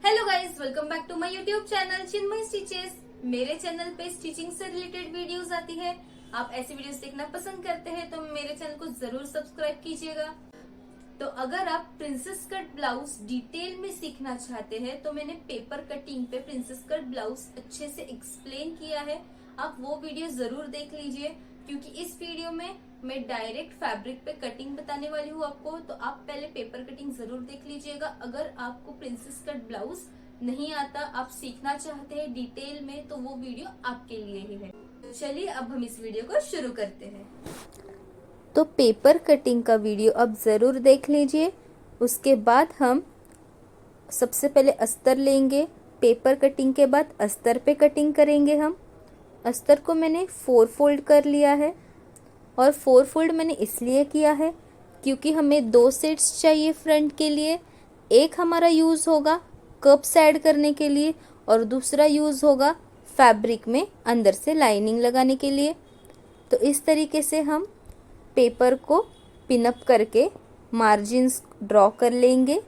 Hello guys, welcome back to my YouTube channel Chinmay stitches. मेरे channel पे stitching से related videos आती है। आप ऐसी वीडियोस देखना पसंद करते हैं तो मेरे चैनल को जरूर सब्सक्राइब कीजिएगा। तो अगर आप प्रिंसेस कट ब्लाउज डिटेल में सीखना चाहते हैं तो मैंने पेपर कटिंग पे प्रिंसेस कट ब्लाउज अच्छे से एक्सप्लेन किया है। आप वो वीडियो जरूर देख लीजिए, क्योंकि इस वीडियो में मैं डायरेक्ट फैब्रिक पे कटिंग बताने वाली हूँ आपको। तो आप पहले पेपर कटिंग जरूर देख लीजिएगा। अगर आपको प्रिंसेस कट ब्लाउज नहीं आता, आप सीखना चाहते हैं डिटेल में, तो वो वीडियो आपके लिए ही है। चलिए अब हम इस वीडियो को शुरू करते हैं। तो पेपर कटिंग का वीडियो अब ज़रूर देख लीजिए। उसके बाद हम सबसे पहले अस्तर लेंगे। पेपर कटिंग के बाद अस्तर पे कटिंग करेंगे हम। अस्तर को मैंने 4 फोल्ड कर लिया है, और 4 फोल्ड मैंने इसलिए किया है क्योंकि हमें 2 सेट्स चाहिए फ्रंट के लिए। एक हमारा यूज़ होगा कप्स ऐड करने के लिए, और दूसरा यूज़ होगा फैब्रिक में अंदर से लाइनिंग लगाने के लिए। तो इस तरीके से हम पेपर को पिनअप करके मार्जिन्स ड्रॉ कर लेंगे।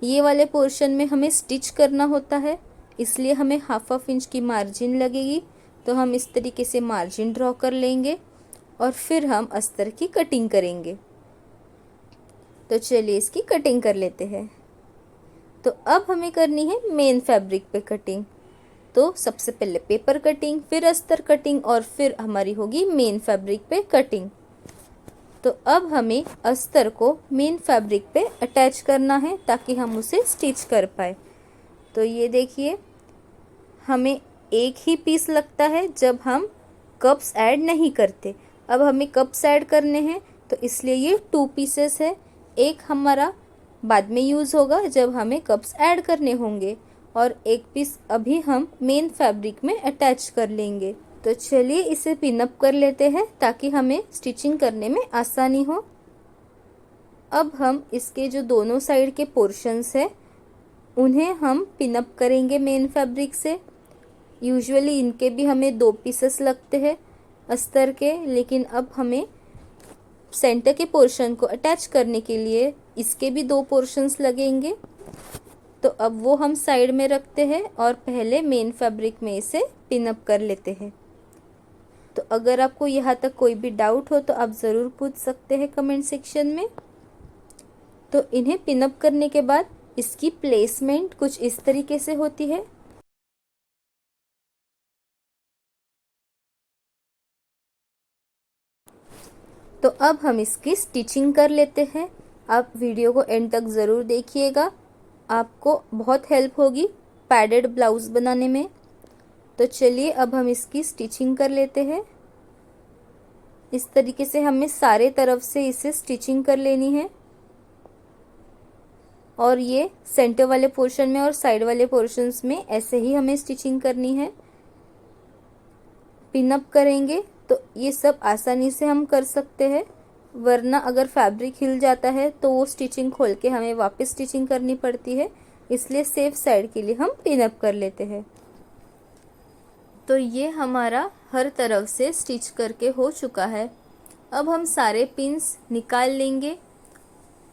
ये वाले पोर्शन में हमें स्टिच करना होता है, इसलिए हमें हाफ इंच की मार्जिन लगेगी। तो हम इस तरीके से मार्जिन ड्रॉ कर लेंगे और फिर हम अस्तर की कटिंग करेंगे। तो चलिए इसकी कटिंग कर लेते हैं। तो अब हमें करनी है मेन फैब्रिक पे कटिंग। तो सबसे पहले पेपर कटिंग, फिर अस्तर कटिंग, और फिर हमारी होगी मेन फैब्रिक पे कटिंग। तो अब हमें अस्तर को मेन फैब्रिक पे अटैच करना है ताकि हम उसे स्टिच कर पाए। तो ये देखिए, हमें एक ही पीस लगता है जब हम कप्स ऐड नहीं करते। अब हमें कप्स ऐड करने हैं, तो इसलिए ये 2 पीसेस है। एक हमारा बाद में यूज़ होगा जब हमें कप्स ऐड करने होंगे, और एक पीस अभी हम मेन फैब्रिक में अटैच कर लेंगे। तो चलिए इसे पिनअप कर लेते हैं ताकि हमें स्टिचिंग करने में आसानी हो। अब हम इसके जो दोनों साइड के पोर्शंस है उन्हें हम पिनअप करेंगे मेन फैब्रिक से। यूजुअली इनके भी हमें 2 पीसेस लगते हैं अस्तर के, लेकिन अब हमें सेंटर के पोर्शन को अटैच करने के लिए इसके भी 2 पोर्शंस लगेंगे। तो अब वो हम साइड में रखते हैं और पहले मेन फैब्रिक में इसे पिनअप कर लेते हैं। तो अगर आपको यहाँ तक कोई भी डाउट हो तो आप ज़रूर पूछ सकते हैं कमेंट सेक्शन में। तो इन्हें पिनअप करने के बाद इसकी प्लेसमेंट कुछ इस तरीके से होती है। तो अब हम इसकी स्टिचिंग कर लेते हैं। आप वीडियो को एंड तक ज़रूर देखिएगा, आपको बहुत हेल्प होगी पैडेड ब्लाउज़ बनाने में। तो चलिए अब हम इसकी स्टिचिंग कर लेते हैं। इस तरीके से हमें सारे तरफ से इसे स्टिचिंग कर लेनी है, और ये सेंटर वाले पोर्शन में और साइड वाले पोर्शंस में ऐसे ही हमें स्टिचिंग करनी है। पिनअप करेंगे तो ये सब आसानी से हम कर सकते हैं, वरना अगर फैब्रिक हिल जाता है तो वो स्टिचिंग खोल के हमें वापस स्टिचिंग करनी पड़ती है। इसलिए सेफ साइड के लिए हम पिनअप कर लेते हैं। तो ये हमारा हर तरफ से स्टिच करके हो चुका है। अब हम सारे पिन्स निकाल लेंगे,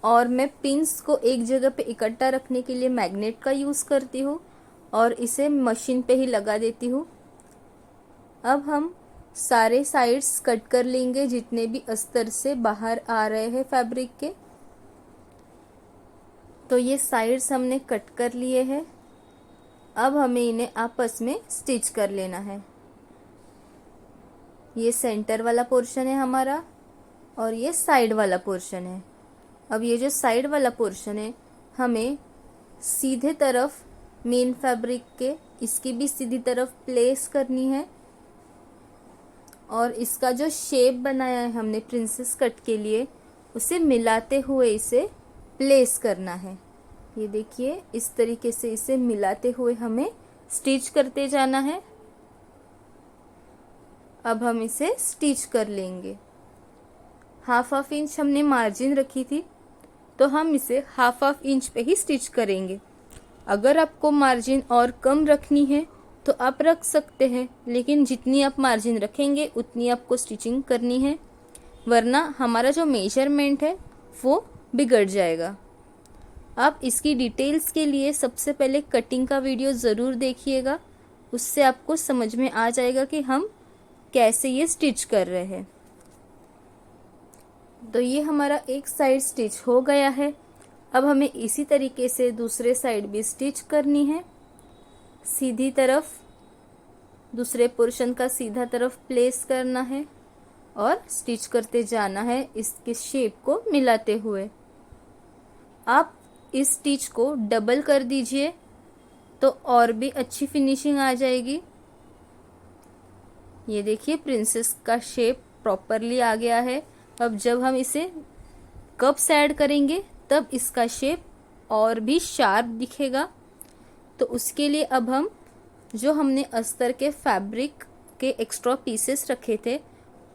और मैं पिन्स को एक जगह पे इकट्ठा रखने के लिए मैग्नेट का यूज़ करती हूँ और इसे मशीन पे ही लगा देती हूँ। अब हम सारे साइड्स कट कर लेंगे जितने भी अस्तर से बाहर आ रहे हैं फैब्रिक के। तो ये साइड्स हमने कट कर लिए हैं। अब हमें इन्हें आपस में स्टिच कर लेना है। ये सेंटर वाला पोर्शन है हमारा, और ये साइड वाला पोर्शन है। अब ये जो साइड वाला पोर्शन है हमें सीधे तरफ मेन फैब्रिक के, इसकी भी सीधी तरफ प्लेस करनी है, और इसका जो शेप बनाया है हमने प्रिंसेस कट के लिए उसे मिलाते हुए इसे प्लेस करना है। ये देखिए, इस तरीके से इसे मिलाते हुए हमें स्टिच करते जाना है। अब हम इसे स्टिच कर लेंगे। हाफ इंच हमने मार्जिन रखी थी, तो हम इसे हाफ इंच पे ही स्टिच करेंगे। अगर आपको मार्जिन और कम रखनी है तो आप रख सकते हैं, लेकिन जितनी आप मार्जिन रखेंगे उतनी आपको स्टिचिंग करनी है, वरना हमारा जो मेजरमेंट है वो बिगड़ जाएगा। आप इसकी डिटेल्स के लिए सबसे पहले कटिंग का वीडियो ज़रूर देखिएगा, उससे आपको समझ में आ जाएगा कि हम कैसे ये स्टिच कर रहे हैं। तो ये हमारा एक साइड स्टिच हो गया है। अब हमें इसी तरीके से दूसरे साइड भी स्टिच करनी है। सीधी तरफ दूसरे पोर्शन का सीधा तरफ प्लेस करना है और स्टिच करते जाना है इसके शेप को मिलाते हुए। आप इस स्टिच को डबल कर दीजिए तो और भी अच्छी फिनिशिंग आ जाएगी। ये देखिए प्रिंसेस का शेप प्रॉपरली आ गया है। अब जब हम इसे कप्स ऐड करेंगे तब इसका शेप और भी शार्प दिखेगा। तो उसके लिए अब हम जो हमने अस्तर के फैब्रिक के एक्स्ट्रा पीसेस रखे थे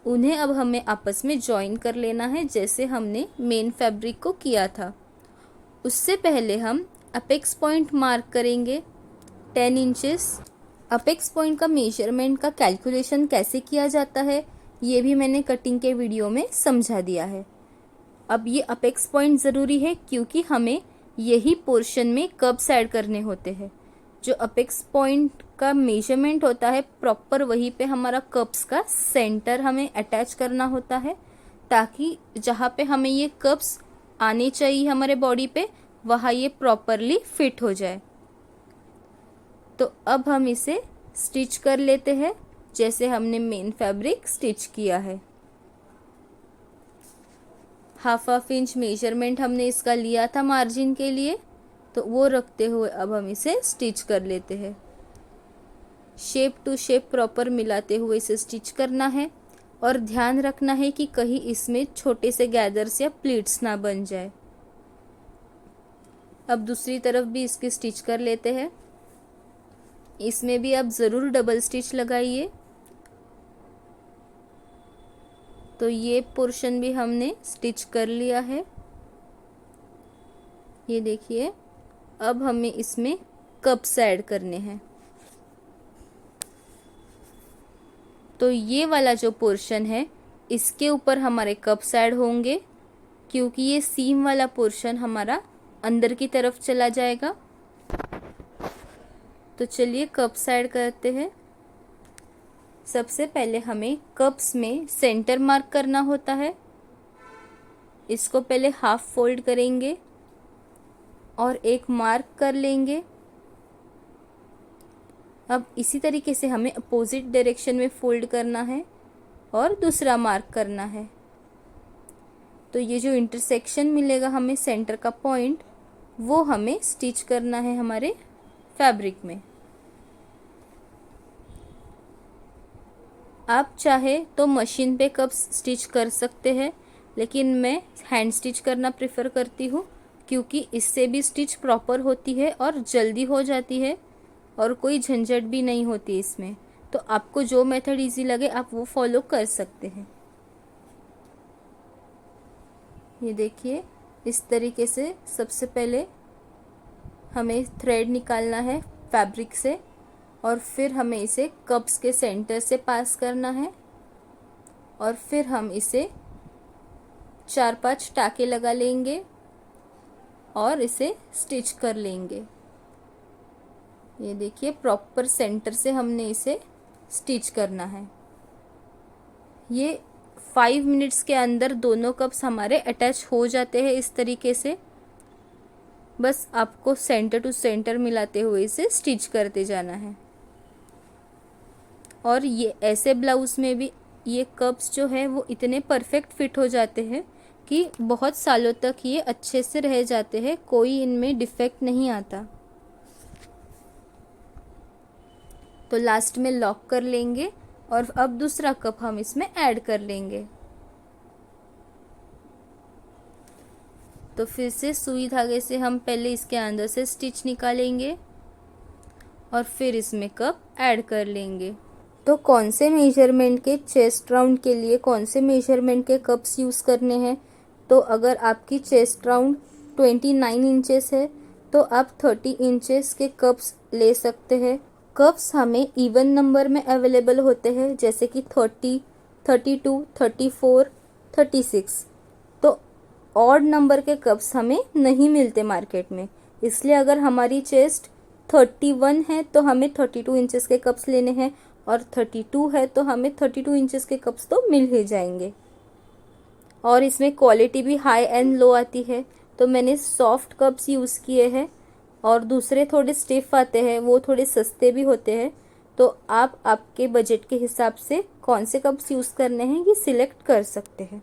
उन्हें अब हमें आपस में जॉइन कर लेना है, जैसे हमने मेन फैब्रिक को किया था। उससे पहले हम अपेक्स पॉइंट मार्क करेंगे 10 इंचेस। अपेक्स पॉइंट का मेजरमेंट का कैलकुलेशन कैसे किया जाता है ये भी मैंने कटिंग के वीडियो में समझा दिया है। अब ये अपेक्स पॉइंट ज़रूरी है क्योंकि हमें यही पोर्शन में कप्स ऐड करने होते हैं। जो अपेक्स पॉइंट का मेजरमेंट होता है प्रॉपर वहीं पे हमारा कप्स का सेंटर हमें अटैच करना होता है, ताकि जहाँ पे हमें ये कप्स आने चाहिए हमारे बॉडी पे वहाँ ये प्रॉपरली फिट हो जाए। तो अब हम इसे स्टिच कर लेते हैं जैसे हमने मेन फैब्रिक स्टिच किया है। 1/2 इंच मेजरमेंट हमने इसका लिया था मार्जिन के लिए, तो वो रखते हुए अब हम इसे स्टिच कर लेते हैं। शेप टू शेप प्रॉपर मिलाते हुए इसे स्टिच करना है और ध्यान रखना है कि कहीं इसमें छोटे से गैदर्स या प्लीट्स ना बन जाए। अब दूसरी तरफ भी इसकी स्टिच कर लेते हैं। इसमें भी आप ज़रूर डबल स्टिच लगाइए। तो ये पोर्शन भी हमने स्टिच कर लिया है। ये देखिए अब हमें इसमें कप्स ऐड करने हैं। तो ये वाला जो पोर्शन है इसके ऊपर हमारे कप्स ऐड होंगे, क्योंकि ये सीम वाला पोर्शन हमारा अंदर की तरफ चला जाएगा। तो चलिए कप्स ऐड करते हैं। सबसे पहले हमें कप्स में सेंटर मार्क करना होता है। इसको पहले हाफ फोल्ड करेंगे और एक मार्क कर लेंगे। अब इसी तरीके से हमें अपोजिट डायरेक्शन में फोल्ड करना है और दूसरा मार्क करना है। तो ये जो इंटरसेक्शन मिलेगा हमें सेंटर का पॉइंट, वो हमें स्टिच करना है हमारे फैब्रिक में। आप चाहे तो मशीन पे कप्स स्टिच कर सकते हैं, लेकिन मैं हैंड स्टिच करना प्रेफर करती हूँ क्योंकि इससे भी स्टिच प्रॉपर होती है और जल्दी हो जाती है और कोई झंझट भी नहीं होती इसमें। तो आपको जो मेथड इजी लगे आप वो फॉलो कर सकते हैं। ये देखिए इस तरीके से सबसे पहले हमें थ्रेड निकालना है फैब्रिक से और फिर हमें इसे कप्स के सेंटर से पास करना है और फिर हम इसे 4-5 टाके लगा लेंगे और इसे स्टिच कर लेंगे। ये देखिए प्रॉपर सेंटर से हमने इसे स्टिच करना है। ये 5 मिनट्स के अंदर दोनों कप्स हमारे अटैच हो जाते हैं इस तरीके से। बस आपको सेंटर टू सेंटर मिलाते हुए इसे स्टिच करते जाना है। और ये ऐसे ब्लाउज में भी ये कप्स जो है वो इतने परफेक्ट फिट हो जाते हैं कि बहुत सालों तक ये अच्छे से रह जाते हैं, कोई इनमें डिफेक्ट नहीं आता। तो लास्ट में लॉक कर लेंगे और अब दूसरा कप हम इसमें ऐड कर लेंगे। तो फिर से सुई धागे से हम पहले इसके अंदर से स्टिच निकालेंगे और फिर इसमें कप ऐड कर लेंगे। तो कौन से मेजरमेंट के चेस्ट राउंड के लिए कौन से मेजरमेंट के कप्स यूज़ करने हैं, तो अगर आपकी चेस्ट राउंड 29 इंचेस है तो आप 30 इंचेस के कप्स ले सकते हैं। कप्स हमें इवन नंबर में अवेलेबल होते हैं, जैसे कि 30, 32, 34, 36। तो ऑड नंबर के कप्स हमें नहीं मिलते मार्केट में। इसलिए अगर हमारी चेस्ट 31 है तो हमें 32 इंचेस के कप्स लेने हैं, और 32 है तो हमें 32 इंचेस के कप्स तो मिल ही जाएंगे। और इसमें क्वालिटी भी हाई एंड लो आती है, तो मैंने सॉफ्ट कप्स यूज़ किए हैं, और दूसरे थोड़े स्टिफ आते हैं, वो थोड़े सस्ते भी होते हैं। तो आप आपके बजट के हिसाब से कौन से कप्स यूज़ करने हैं ये सिलेक्ट कर सकते हैं।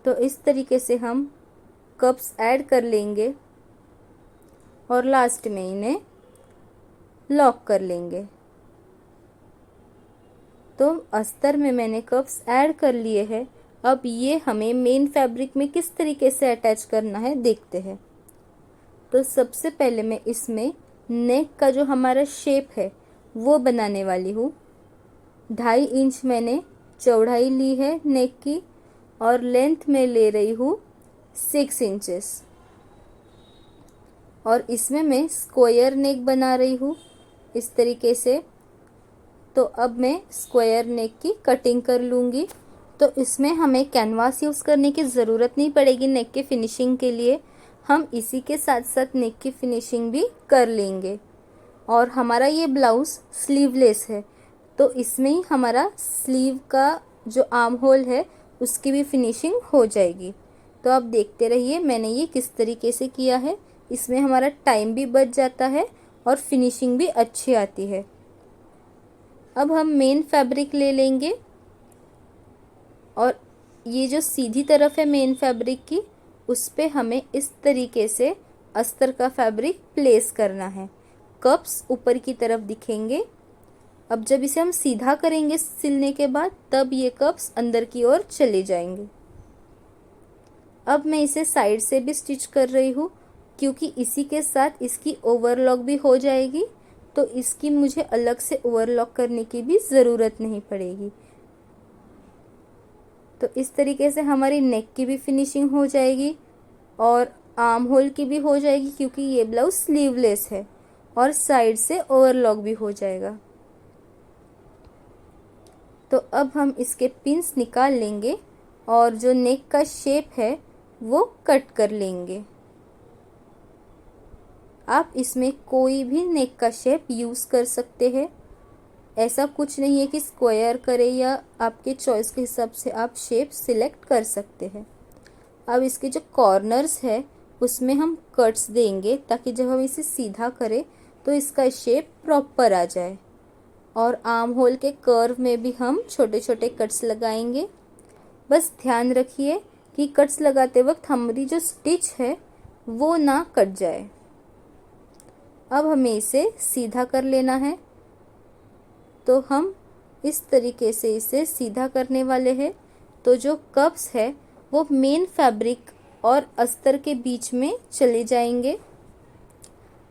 तो इस तरीके से हम कप्स ऐड कर लेंगे और लास्ट में इन्हें लॉक कर लेंगे। तो अस्तर में मैंने कप्स ऐड कर लिए हैं। अब ये हमें मेन फैब्रिक में किस तरीके से अटैच करना है देखते हैं। तो सबसे पहले मैं इसमें नेक का जो हमारा शेप है वो बनाने वाली हूँ। 2.5 इंच मैंने चौड़ाई ली है नेक की, और लेंथ में ले रही हूँ 6 इंचेस, और इसमें मैं स्क्वायर नेक बना रही हूँ इस तरीके से। तो अब मैं स्क्वायर नेक की कटिंग कर लूँगी। तो इसमें हमें कैनवास यूज़ करने की ज़रूरत नहीं पड़ेगी नेक के फिनिशिंग के लिए, हम इसी के साथ साथ नेक की फिनिशिंग भी कर लेंगे। और हमारा ये ब्लाउज़ स्लीवलेस है, तो इसमें ही हमारा स्लीव का जो आर्म होल है उसकी भी फिनिशिंग हो जाएगी। तो आप देखते रहिए मैंने ये किस तरीके से किया है। इसमें हमारा टाइम भी बच जाता है और फिनिशिंग भी अच्छी आती है। अब हम मेन फैब्रिक ले लेंगे, और ये जो सीधी तरफ है मेन फैब्रिक की, उस पे हमें इस तरीके से अस्तर का फैब्रिक प्लेस करना है। कप्स ऊपर की तरफ दिखेंगे। अब जब इसे हम सीधा करेंगे सिलने के बाद, तब ये कप्स अंदर की ओर चले जाएंगे। अब मैं इसे साइड से भी स्टिच कर रही हूँ, क्योंकि इसी के साथ इसकी ओवरलॉक भी हो जाएगी, तो इसकी मुझे अलग से ओवरलॉक करने की भी ज़रूरत नहीं पड़ेगी। तो इस तरीके से हमारी नेक की भी फिनिशिंग हो जाएगी और आर्म होल की भी हो जाएगी, क्योंकि ये ब्लाउज स्लीवलेस है, और साइड से ओवरलॉक भी हो जाएगा। तो अब हम इसके पिंस निकाल लेंगे और जो नेक का शेप है वो कट कर लेंगे। आप इसमें कोई भी नेक का शेप यूज़ कर सकते हैं। ऐसा कुछ नहीं है कि स्क्वायर करें, या आपके चॉइस के हिसाब से आप शेप सिलेक्ट कर सकते हैं। अब इसके जो कॉर्नर्स है उसमें हम कट्स देंगे, ताकि जब हम इसे सीधा करें तो इसका शेप प्रॉपर आ जाए। और आर्म होल के कर्व में भी हम छोटे छोटे कट्स लगाएंगे। बस ध्यान रखिए कि कट्स लगाते वक्त हमारी जो स्टिच है वो ना कट जाए। अब हमें इसे सीधा कर लेना है, तो हम इस तरीके से इसे सीधा करने वाले हैं। तो जो कप्स है वो मेन फैब्रिक और अस्तर के बीच में चले जाएंगे।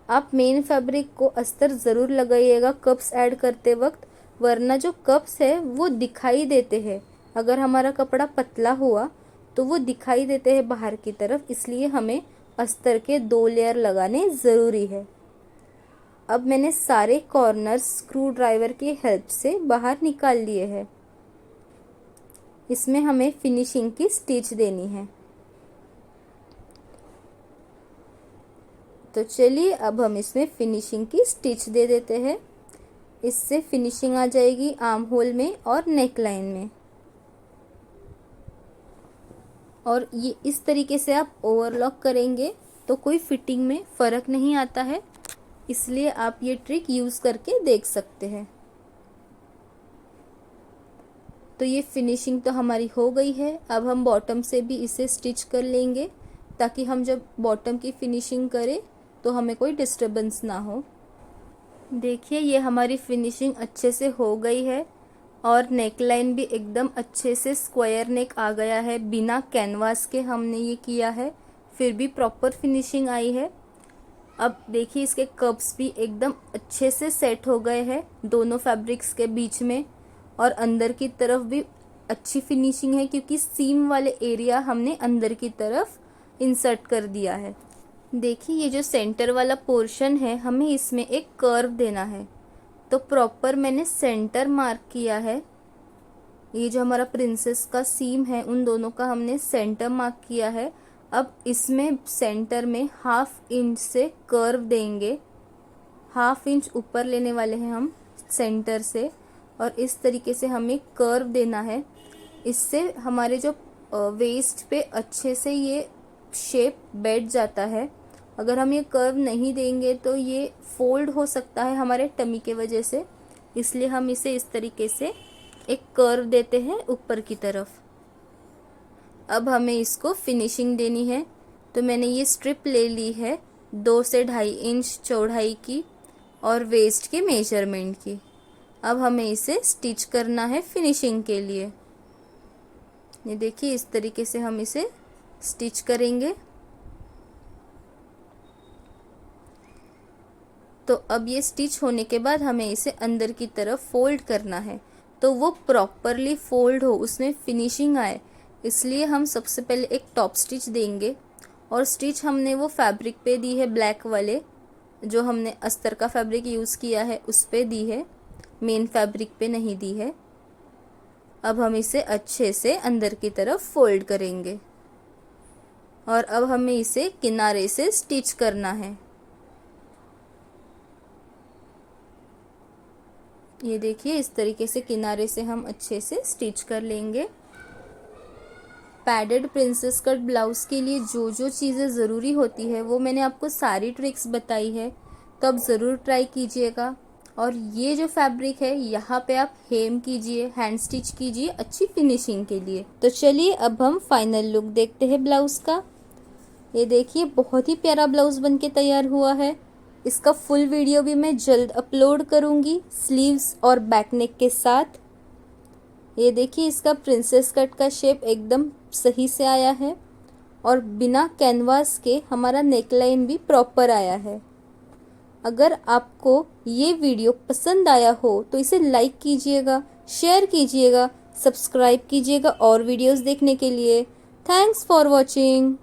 आप मेन फैब्रिक को अस्तर ज़रूर लगाइएगा कप्स ऐड करते वक्त, वरना जो कप्स है वो दिखाई देते हैं। अगर हमारा कपड़ा पतला हुआ तो वो दिखाई देते हैं बाहर की तरफ, इसलिए हमें अस्तर के 2 लेयर लगाने ज़रूरी है। अब मैंने सारे कॉर्नर्स स्क्रू ड्राइवर की हेल्प से बाहर निकाल लिए हैं। इसमें हमें फिनिशिंग की स्टिच देनी है। तो चलिए अब हम इसमें फिनिशिंग की स्टिच दे देते हैं। इससे फिनिशिंग आ जाएगी आर्म होल में और नेक लाइन में। और ये इस तरीके से आप ओवरलॉक करेंगे तो कोई फिटिंग में फ़र्क नहीं आता है, इसलिए आप ये ट्रिक यूज़ करके देख सकते हैं। तो ये फिनिशिंग तो हमारी हो गई है। अब हम बॉटम से भी इसे स्टिच कर लेंगे, ताकि हम जब बॉटम की फिनिशिंग करें तो हमें कोई डिस्टर्बेंस ना हो। देखिए ये हमारी फिनिशिंग अच्छे से हो गई है, और नेक लाइन भी एकदम अच्छे से स्क्वायर नेक आ गया है। बिना कैनवास के हमने ये किया है, फिर भी प्रॉपर फिनिशिंग आई है। अब देखिए इसके कप्स भी एकदम अच्छे से सेट हो गए हैं दोनों फैब्रिक्स के बीच में, और अंदर की तरफ भी अच्छी फिनिशिंग है, क्योंकि सीम वाले एरिया हमने अंदर की तरफ इंसर्ट कर दिया है। देखिए ये जो सेंटर वाला पोर्शन है, हमें इसमें एक कर्व देना है। तो प्रॉपर मैंने सेंटर मार्क किया है, ये जो हमारा प्रिंसेस का सीम है उन दोनों का हमने सेंटर मार्क किया है। अब इसमें सेंटर में 1/2 इंच से कर्व देंगे, 1/2 इंच ऊपर लेने वाले हैं हम सेंटर से, और इस तरीके से हमें कर्व देना है। इससे हमारे जो वेस्ट पे अच्छे से ये शेप बैठ जाता है। अगर हम ये कर्व नहीं देंगे तो ये फोल्ड हो सकता है हमारे टमी के वजह से, इसलिए हम इसे इस तरीके से एक कर्व देते हैं ऊपर की तरफ। अब हमें इसको फिनिशिंग देनी है, तो मैंने ये स्ट्रिप ले ली है 2 से 2.5 इंच चौड़ाई की और वेस्ट के मेजरमेंट की। अब हमें इसे स्टिच करना है फिनिशिंग के लिए। ये देखिए इस तरीके से हम इसे स्टिच करेंगे। तो अब ये स्टिच होने के बाद हमें इसे अंदर की तरफ फोल्ड करना है, तो वो प्रॉपरली फोल्ड हो, उसमें फिनिशिंग आए, इसलिए हम सबसे पहले एक टॉप स्टिच देंगे। और स्टिच हमने वो फैब्रिक पे दी है, ब्लैक वाले जो हमने अस्तर का फैब्रिक यूज़ किया है उस पे दी है, मेन फैब्रिक पे नहीं दी है। अब हम इसे अच्छे से अंदर की तरफ फोल्ड करेंगे और अब हमें इसे किनारे से स्टिच करना है। ये देखिए इस तरीके से किनारे से हम अच्छे से स्टिच कर लेंगे। पैडेड प्रिंसेस कट ब्लाउज़ के लिए जो जो चीज़ें ज़रूरी होती है वो मैंने आपको सारी ट्रिक्स बताई है, तो आप ज़रूर ट्राई कीजिएगा। और ये जो फैब्रिक है यहाँ पे आप हेम कीजिए, हैंड स्टिच कीजिए अच्छी फिनिशिंग के लिए। तो चलिए अब हम फाइनल लुक देखते हैं ब्लाउज़ का। ये देखिए बहुत ही प्यारा ब्लाउज़ बनके तैयार हुआ है। इसका फुल वीडियो भी मैं जल्द अपलोड करूँगी स्लीव्स और बैक नेक के साथ। ये देखिए इसका प्रिंसेस कट का शेप एकदम सही से आया है और बिना कैनवास के हमारा नेकलाइन भी प्रॉपर आया है। अगर आपको ये वीडियो पसंद आया हो तो इसे लाइक कीजिएगा, शेयर कीजिएगा, सब्सक्राइब कीजिएगा और वीडियोस देखने के लिए। Thanks for watching.